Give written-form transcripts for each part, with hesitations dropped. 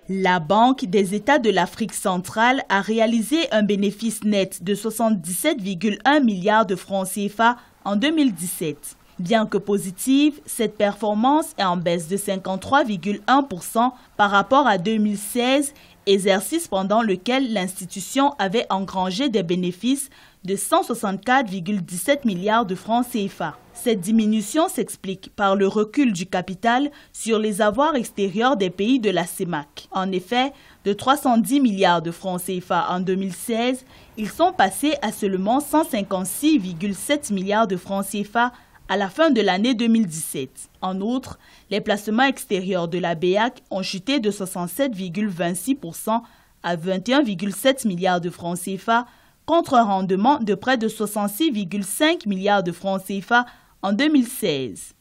La Banque des États de l'Afrique centrale a réalisé un bénéfice net de 77,1 milliards de francs CFA en 2017. Bien que positive, cette performance est en baisse de 53,1% par rapport à 2016, exercice pendant lequel l'institution avait engrangé des bénéfices de 164,17 milliards de francs CFA. Cette diminution s'explique par le recul du capital sur les avoirs extérieurs des pays de la CEMAC. En effet, de 310 milliards de francs CFA en 2016, ils sont passés à seulement 156,7 milliards de francs CFA à la fin de l'année 2017. En outre, les placements extérieurs de la BEAC ont chuté de 67,26% à 21,7 milliards de francs CFA contre un rendement de près de 66,5 milliards de francs CFA en 2016.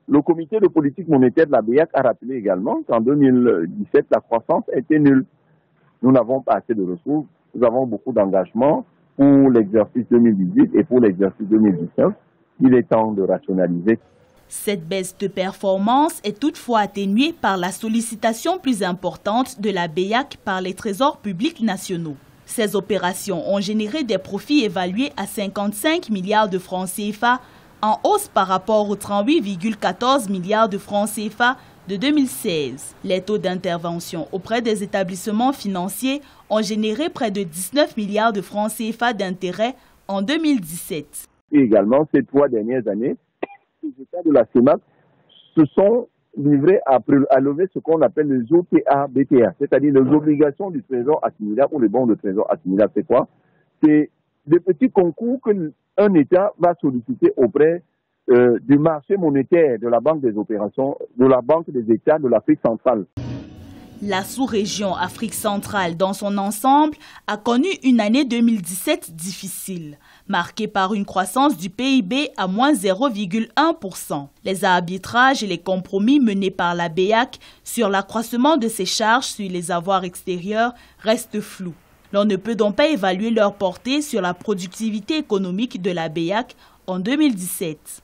Le comité de politique monétaire de la BEAC a rappelé également qu'en 2017, la croissance était nulle. Nous n'avons pas assez de ressources, nous avons beaucoup d'engagements pour l'exercice 2018 et pour l'exercice 2019. Il est temps de rationaliser. Cette baisse de performance est toutefois atténuée par la sollicitation plus importante de la BEAC par les trésors publics nationaux. Ces opérations ont généré des profits évalués à 55 milliards de francs CFA, en hausse par rapport aux 38,14 milliards de francs CFA de 2016. Les taux d'intervention auprès des établissements financiers ont généré près de 19 milliards de francs CFA d'intérêt en 2017. Et également, ces 3 dernières années, les États de la CEMAC se sont livrés à lever ce qu'on appelle les OTA-BTA, c'est-à-dire les obligations du trésor accumulable ou les bons de trésor accumulable. C'est quoi? C'est des petits concours qu'un État va solliciter auprès du marché monétaire, de la Banque des opérations, de la Banque des États de l'Afrique centrale. La sous-région Afrique centrale dans son ensemble a connu une année 2017 difficile, marquée par une croissance du PIB à moins 0,1%. Les arbitrages et les compromis menés par la BEAC sur l'accroissement de ses charges sur les avoirs extérieurs restent flous. L'on ne peut donc pas évaluer leur portée sur la productivité économique de la BEAC en 2017.